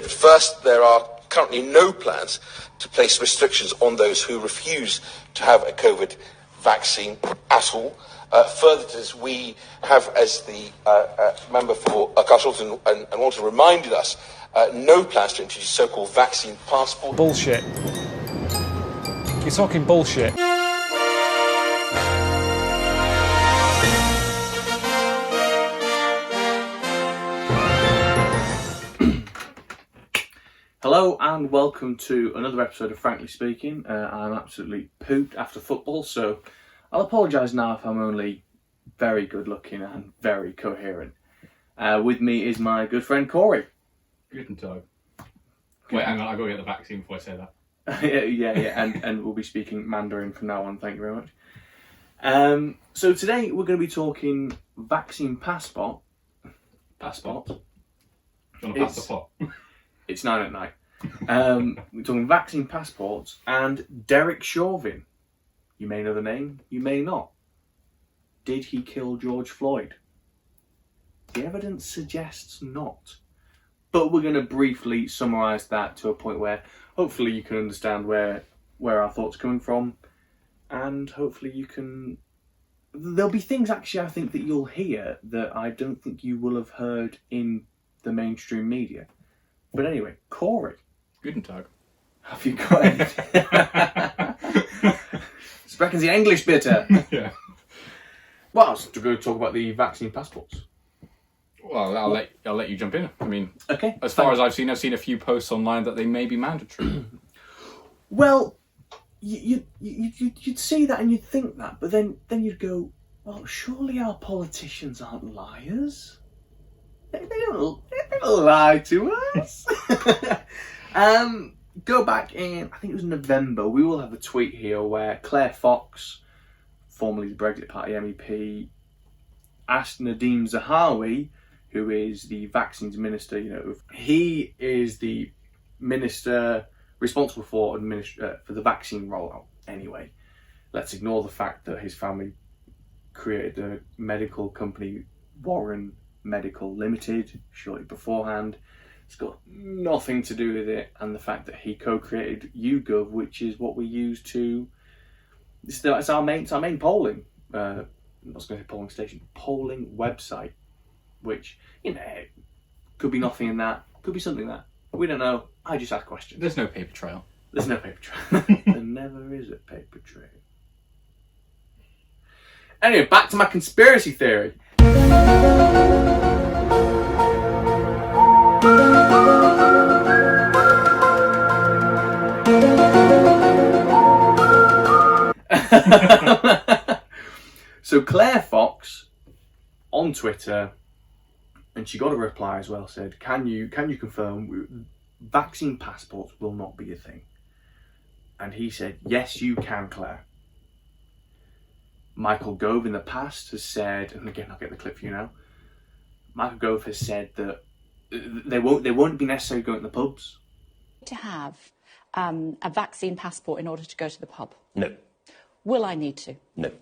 First, there are currently no plans to place restrictions on those who refuse to have a COVID vaccine at all. Further to this, we have, as the member for Cashilton and Walton reminded us, no plans to introduce so-called vaccine passport. Bullshit. You're talking bullshit. Hello and welcome to another episode of Frankly Speaking. I'm absolutely pooped after football, so I'll apologise now if I'm only very good looking and very coherent. With me is my good friend Corey. Guten Tag. Wait, hang on, I've got to get the vaccine before I say that. yeah, and we'll be speaking Mandarin from now on, thank you very much. So today we're going to be talking vaccine passport. Passport? Do you want to pass the pot? It's 9 at night. We're talking vaccine passports and Derek Chauvin. You may know the name, you may not. Did he kill George Floyd? The evidence suggests not. But we're going to briefly summarise that to a point where hopefully you can understand where our thoughts are coming from, and hopefully you can... There'll be things actually I think that you'll hear that I don't think you will have heard in the mainstream media. But anyway, Corey. Guten Tag. Have you got anything? Sprechen Sie English bitte? Yeah. Well, we're going to talk about the vaccine passports. Well, I'll let you jump in. I mean, okay. As far as I've seen a few posts online that they may be mandatory. Well, you'd see that and you'd think that, but then you'd go, well, surely our politicians aren't liars. They don't lie to us. Go back in, I think it was November, we will have a tweet here where Claire Fox, formerly the Brexit Party MEP, asked Nadeem Zahawi, who is the vaccines minister, he is the minister responsible for the vaccine rollout anyway. Let's ignore the fact that his family created the medical company Warren Medical Limited shortly beforehand. It's got nothing to do with it, and the fact that he co-created YouGov, which is what we use to... It's our main polling... I was going to say polling station. Polling website. Which, could be nothing in that. Could be something in that. We don't know. I just ask questions. There's no paper trail. There's no paper trail. There never is a paper trail. Anyway, back to my conspiracy theory. So Claire Fox on Twitter, and she got a reply as well, said, can you confirm vaccine passports will not be a thing? And he said, yes you can, Claire. Michael Gove in the past has said, and again I'll get the clip for you now, Michael Gove has said that they won't be necessary going to the pubs. To have a vaccine passport in order to go to the pub? No. Will I need to? No.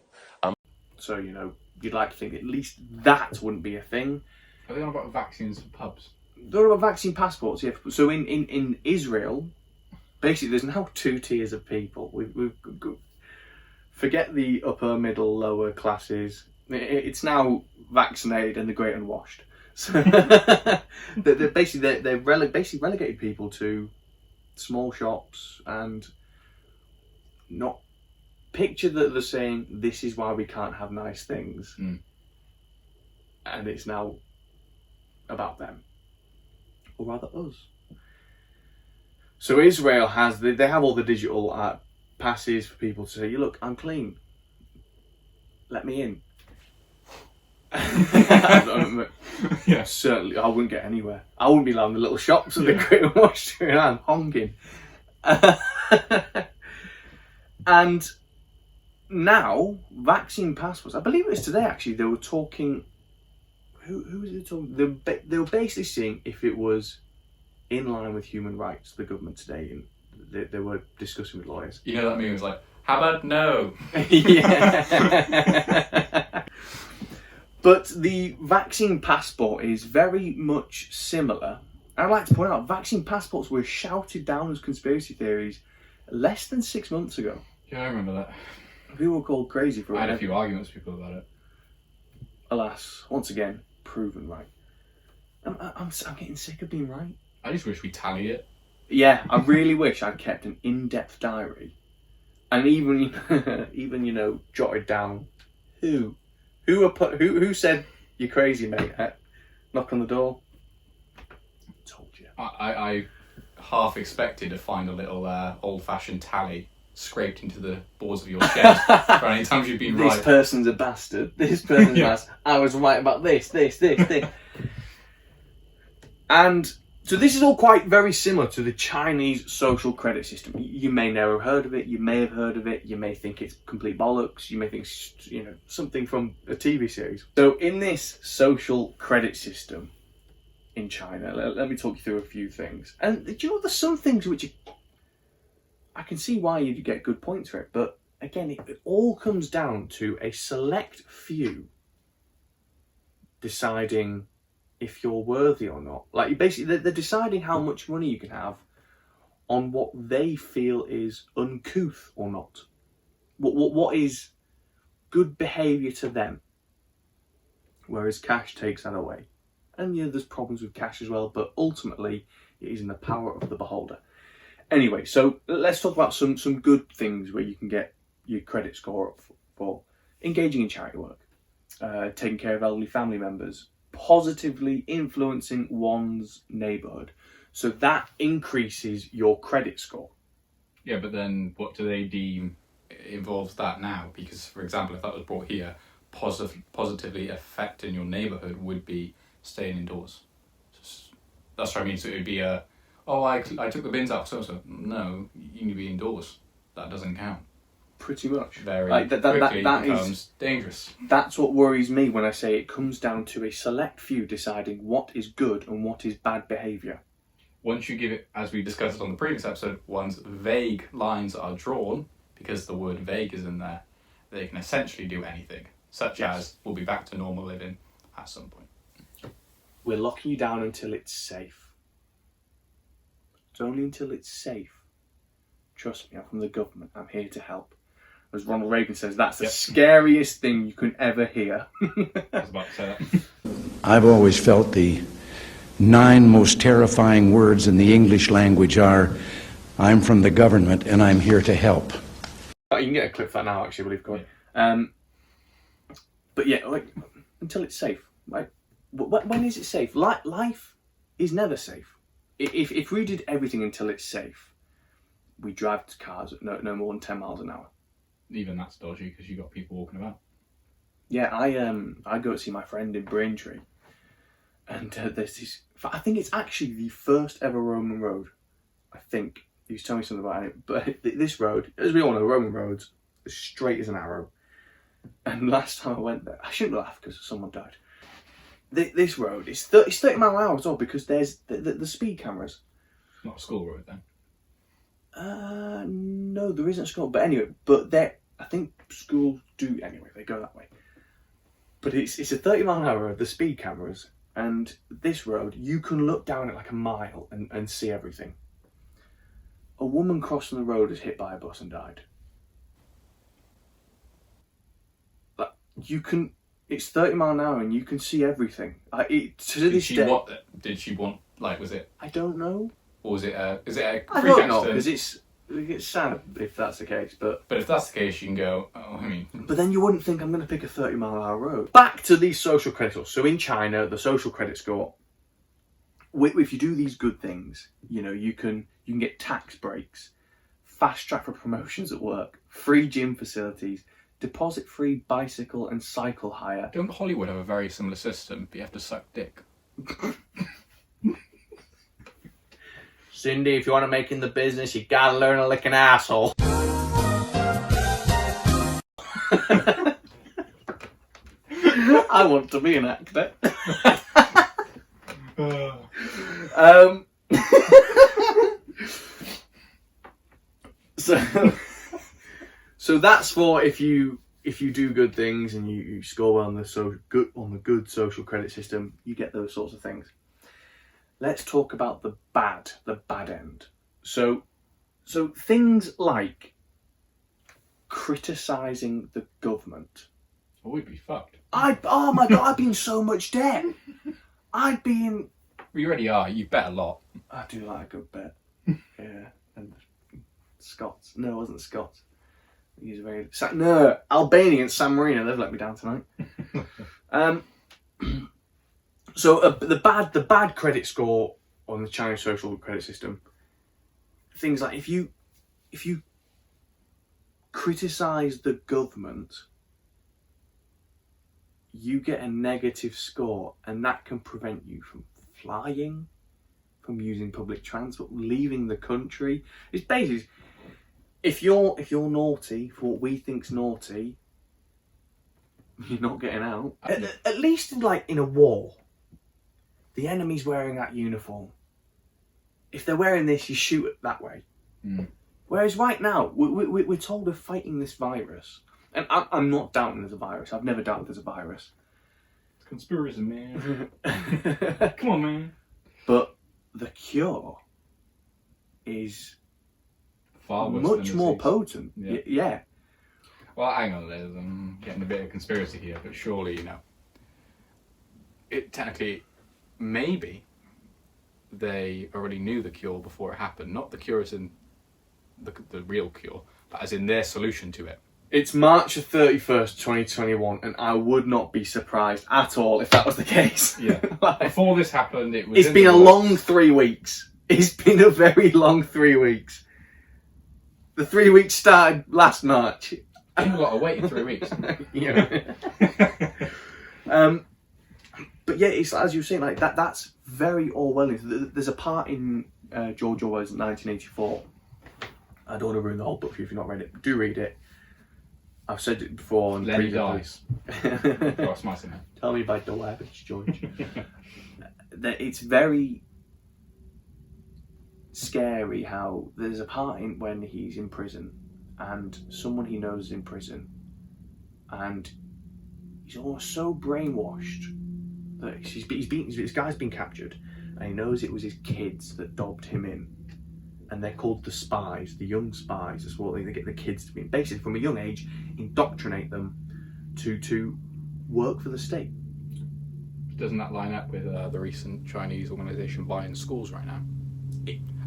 So, you'd like to think at least that wouldn't be a thing. Are they on about vaccines for pubs? They're about vaccine passports, yeah. So in Israel, basically there's now two tiers of people. We've forget the upper, middle, lower classes. It's now vaccinated and the great unwashed. So they're relegated people to small shops and not picture that they're saying this is why we can't have nice things, and it's now about them, or rather us. So Israel they have all the digital passes for people to say, "You look, I'm clean. Let me in." Yeah, certainly I wouldn't get anywhere. I wouldn't be allowed in the little shops at the Great Unwashed, and I'm honking. And now vaccine passports. I believe it was today actually. They were talking. Who was it talking? They were basically seeing if it was in line with human rights. The government today, and they were discussing with lawyers. You know that meme was like, how about no? Yeah. But the vaccine passport is very much similar I'd like to point out, vaccine passports were shouted down as conspiracy theories less than 6 months ago. Yeah, I remember that. People were called crazy for it. I had a few arguments with people about it. Alas, once again, proven right. I'm getting sick of being right. I just wish we tally it. Yeah, I really wish I'd kept an in-depth diary, and even jotted down who said you're crazy, mate. Knock on the door. Told you. I half expected to find a little old-fashioned tally scraped into the boards of your shed for any times you've been right. This person's a bastard. This person's a bastard. I was right about this. And so this is all quite very similar to the Chinese social credit system. You may never have heard of it. You may have heard of it. You may think it's complete bollocks. You may think something from a TV series. So in this social credit system in China, let me talk you through a few things. And do you know, there's some things which I can see why you'd get good points for it, but again, it all comes down to a select few deciding if you're worthy or not. Like, basically, they're deciding how much money you can have on what they feel is uncouth or not. What is good behaviour to them. Whereas cash takes that away. And there's problems with cash as well, but ultimately, it is in the power of the beholder. Anyway, so let's talk about some good things where you can get your credit score up for engaging in charity work, taking care of elderly family members, positively influencing one's neighbourhood. So that increases your credit score. Yeah, but then what do they deem involves that now? Because, for example, if that was brought here, positively affecting your neighbourhood would be staying indoors. That's what I mean. So it would be I took the bins out, so no, you need to be indoors. That doesn't count. Pretty much. Very quickly becomes dangerous. That's what worries me when I say it comes down to a select few deciding what is good and what is bad behaviour. Once you give it, as we discussed on the previous episode, once vague lines are drawn, because the word vague is in there, they can essentially do anything, such as we'll be back to normal living at some point. We're locking you down until it's safe. It's only until it's safe. Trust me, I'm from the government. I'm here to help. As Ronald Reagan says, that's the scariest thing you can ever hear. I was about to say that. I've always felt the 9 most terrifying words in the English language are, I'm from the government and I'm here to help. You can get a clip for that now, actually, I believe. Go on. But yeah, until it's safe. When is it safe? Life is never safe. If we did everything until it's safe, we drive cars at no more than 10 miles an hour. Even that's dodgy because you got people walking about. Yeah, I go to see my friend in Braintree, and there's this. I think it's actually the first ever Roman road. I think he was telling me something about it, but this road, as we all know, Roman roads are straight as an arrow. And last time I went there, I shouldn't laugh because someone died. This road is 30 mile an hour as well because there's the speed cameras. Not a school road then. No, there isn't a school. But anyway, I think schools do anyway. They go that way. But it's a 30 mile an hour. The speed cameras, and this road, you can look down it like a mile and see everything. A woman crossing the road is hit by a bus and died. Like you can. It's 30 mile an hour and you can see everything. Did she want, like, was it? I don't know. Or was it is it a I freak don't know, accident? because it's sad if that's the case, but if that's the case, you can go, But then you wouldn't think I'm going to pick a 30 mile an hour road. Back to these social credit scores. So in China, the social credit score, if you do these good things, you can get tax breaks, fast track for promotions at work, free gym facilities, deposit-free bicycle and cycle hire. Don't Hollywood have a very similar system, but you have to suck dick? Cindy, if you want to make in the business, you gotta learn to lick an asshole. I want to be an actor. So that's for if you do good things and you score well on the good social credit system, you get those sorts of things. let's talk about the bad end. So things like criticising the government. Well, we'd be fucked. Oh my God, I'd be in so much debt. I'd be in... We already are. You bet a lot. I do like a good bet. Yeah. And Scots. No, it wasn't Scots. He's very... No, Albanian San Marino, they've let me down tonight. So the bad credit score on the Chinese social credit system, things like if you criticise the government, you get a negative score, and that can prevent you from flying, from using public transport, leaving the country. It's basically, if you're naughty for what we think's naughty, you're not getting out. At least in a war, the enemy's wearing that uniform. If they're wearing this, you shoot it that way. Mm. Whereas right now, we're told we're fighting this virus. And I'm not doubting there's a virus. I've never doubted there's a virus. It's conspiracy, man. Come on, man. But the cure is far worse much than more disease. potent. Yeah. Yeah. Well, hang on, I'm getting a bit of conspiracy here, but surely, it technically, maybe they already knew the cure before it happened. Not the cure as in the real cure, but as in their solution to it. It's March the 31st, 2021, and I would not be surprised at all if that was the case. Yeah. Before this happened, it was. It's been a long 3 weeks. It's been a very long 3 weeks. The 3 weeks started last March. You've got to wait 3 weeks. Yeah. But yeah, it's as you were saying, like that's very Orwellian. There's a part in George Orwell's 1984. I don't want to ruin the whole book for you if you've not read it. Do read it. I've said it before. Let me die. Cross my man. Tell me about the web, George. It's very scary how there's a part when he's in prison and someone he knows is in prison, and he's almost so brainwashed that this guy's been captured, and he knows it was his kids that dobbed him in, and they're called the spies, the young spies. That's what they get the kids to be, basically from a young age, indoctrinate them to work for the state. Doesn't that line up with the recent Chinese organisation buying schools right now?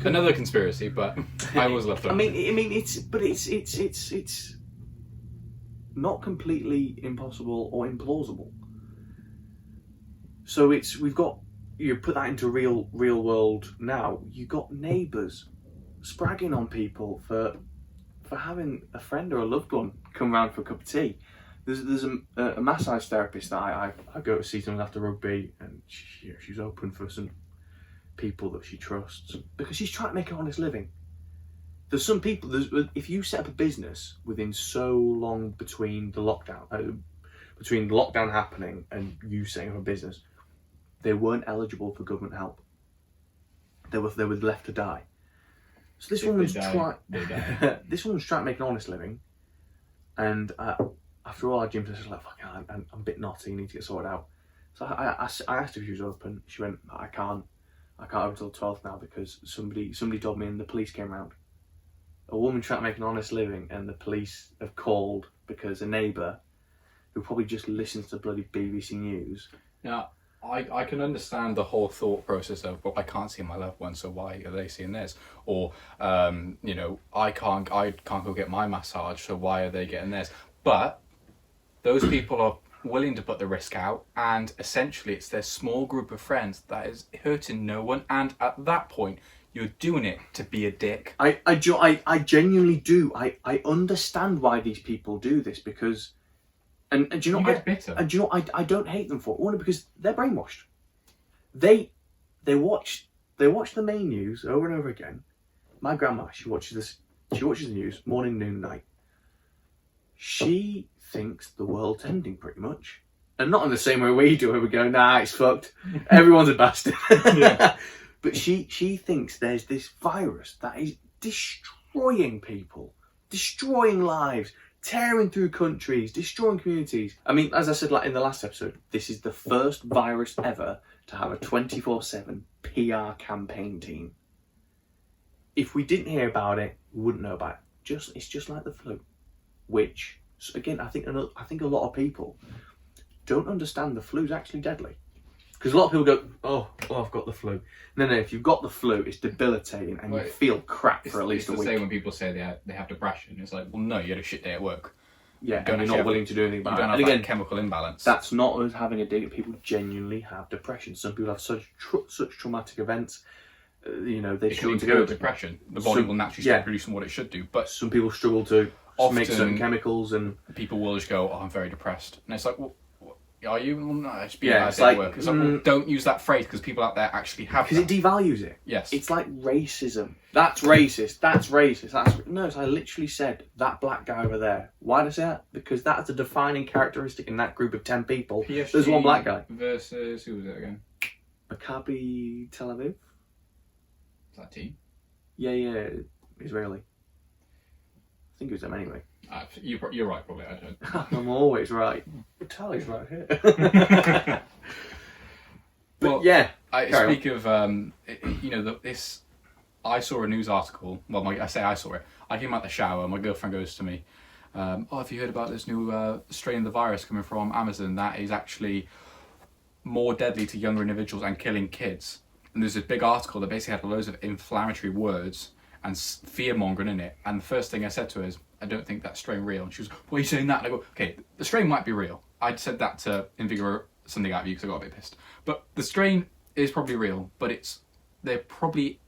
Another conspiracy, but I always love that. I mean, it's not completely impossible or implausible. So we've got, you put that into real world now. You've got neighbours spragging on people for having a friend or a loved one come round for a cup of tea. There's a massage therapist that I go to see sometimes after rugby, and she's open for some people that she trusts because she's trying to make an honest living. There's some people, if you set up a business within so long between the lockdown happening and you setting up a business, they weren't eligible for government help. They were left to die. So this woman's trying to make an honest living, and after all, our gym was like, fuck, I'm a bit naughty, you need to get sorted out. So I asked her if she was open. She went, I can't open until the 12th now because somebody told me and the police came round. A woman trying to make an honest living and the police have called because a neighbour who probably just listens to bloody BBC News. Now, I can understand the whole thought process of, well, I can't see my loved one, so why are they seeing this? Or, I can't go get my massage, so why are they getting this? But those people are willing to put the risk out, and essentially it's their small group of friends that is hurting no one, and at that point you're doing it to be a dick. I genuinely do. I understand why these people do this because, and do you know, get bitter. And do you know, I don't hate them for it. Only because they're brainwashed. They watch the main news over and over again. My grandma, she watches the news morning, noon, night. She thinks the world's ending pretty much, and not in the same way we do, where we go, nah, it's fucked, everyone's a bastard. Yeah. But she thinks there's this virus that is destroying people, destroying lives, tearing through countries, destroying communities. I mean, as I said, like in the last episode, this is the first virus ever to have a 24/7 PR campaign team. If we didn't hear about it, we wouldn't know about it. It's just like the flu, which again I think a lot of people don't understand the flu's actually deadly. Because a lot of people go, oh, I've got the flu. No, if you've got the flu, it's debilitating and you feel crap for at least a week. It's the same when people say they have depression. It's like, well, no, you had a shit day at work. Yeah, and you're not willing to do anything about it. You don't have that chemical imbalance. That's not us having a dig. People genuinely have depression. Some people have such traumatic events. They struggle to go with depression. The body will naturally stop producing what it should do. But some people struggle to make certain chemicals, and people will just go, "Oh, I'm very depressed," and it's like, well, are you? Well, no, it's been it's like, work. It's like, well, don't use that phrase because people out there actually have. Because it devalues it. Yes. It's like racism. That's racist. That's racist. I literally said that black guy over there. Why did I say that? Because that's a defining characteristic in that group of 10 people. PSG There's one black guy. Versus who was it again? Maccabi Tel Aviv. Is that team? Yeah, Israeli. I think it was them anyway. You're right, probably. I don't. I'm always right. Tally's right here. Well, yeah. I speak of this. I saw a news article. Well, I say I saw it. I came out the shower. My girlfriend goes to me, have you heard about this new strain of the virus coming from Amazon that is actually more deadly to younger individuals and killing kids? And there's this big article that basically had loads of inflammatory words and fear-mongering in it. And the first thing I said to her is, I don't think that strain real. And she was, why are you saying that? And I go, okay, the strain might be real. I said that to invigorate something out of you because I got a bit pissed. But the strain is probably real, but they're probably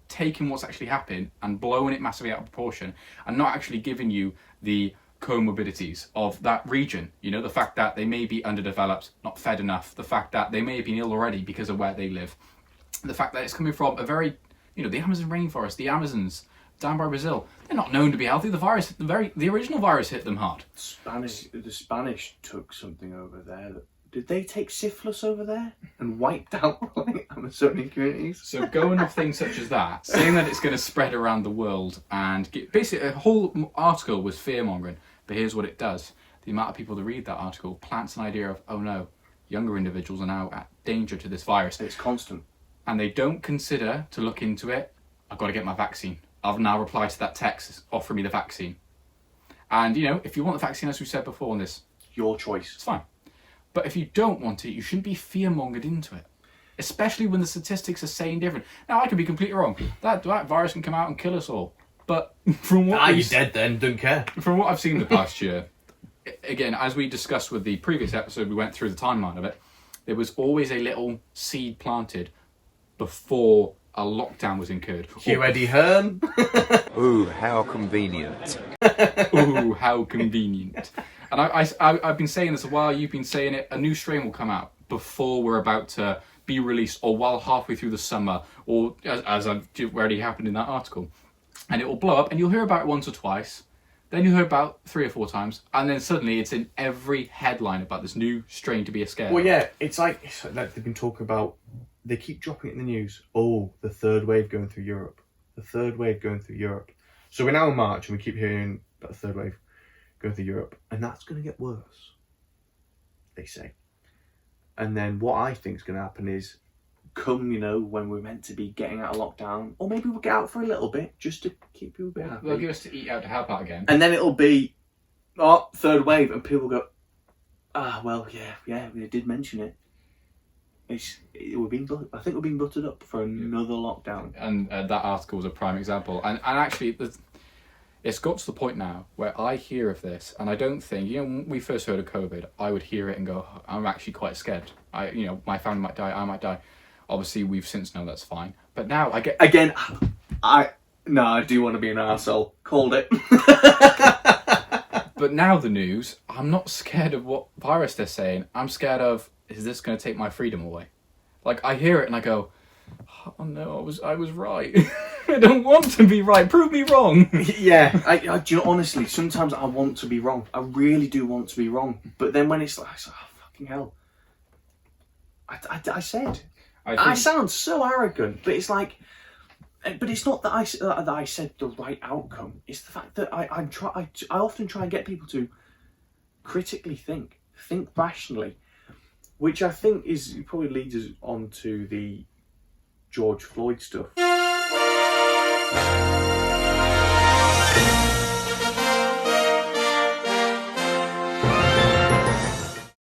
taking what's actually happened and blowing it massively out of proportion and not actually giving you the comorbidities of that region. The fact that they may be underdeveloped, not fed enough, the fact that they may have been ill already because of where they live, the fact that it's coming from a very, the Amazon rainforest, the Amazons down by Brazil, they're not known to be healthy. The original virus hit them hard. The Spanish took something over there. Did they take syphilis over there and wiped out Amazonian communities? So going off things such as that, saying that it's going to spread around the world and basically a whole article was fear-mongering, but here's what it does. The amount of people that read that article plants an idea of, oh no, younger individuals are now at danger to this virus. It's constant. And they don't consider to look into it, I've got to get my vaccine. I've now replied to that text, offer me the vaccine. And, if you want the vaccine, as we said before on this, your choice. It's fine. But if you don't want it, you shouldn't be fear-mongered into it. Especially when the statistics are saying different. Now, I could be completely wrong. That virus can come out and kill us all. But from what you're dead then, don't care. From what I've seen the past year, again, as we discussed with the previous episode, we went through the timeline of it, there was always a little seed planted before a lockdown was incurred. Hugh Eddie Hearn. Ooh, how convenient. Ooh, how convenient. And I've been saying this a while, you've been saying it, a new strain will come out before we're about to be released, or while halfway through the summer, or as already happened in that article. And it will blow up, and you'll hear about it once or twice, then you'll hear about 3 or 4 times, and then suddenly it's in every headline about this new strain to be scared. Well, yeah, it's like they've been talking about, they keep dropping it in the news. Oh, the third wave going through Europe. The third wave going through Europe. So we're now in March, and we keep hearing about the third wave going through Europe, and that's going to get worse, they say. And then what I think is going to happen is, come, when we're meant to be getting out of lockdown, or maybe we'll get out for a little bit, just to keep people a bit happy. They'll give us to eat out to help out again. And then it'll be, third wave, and people go, well, yeah, we did mention it. I think we're being buttered up for another lockdown. And that article was a prime example. And actually, it's got to the point now where I hear of this, and I don't think, when we first heard of COVID, I would hear it and go, I'm actually quite scared. My family might die, I might die. Obviously, we've since known that's fine. But now I get... Again, I do want to be an arsehole. Called it. But now the news, I'm not scared of what virus they're saying. I'm scared of, is this going to take my freedom away? Like, I hear it and I go, oh no, I was right. I don't want to be right. Prove me wrong. Yeah, honestly, sometimes I want to be wrong. I really do want to be wrong. But then when it's like, fucking hell. I said. I sound so arrogant, but it's like, but it's not that I said the right outcome. It's the fact that I often try and get people to critically think rationally. which I think probably leads us on to the George Floyd stuff.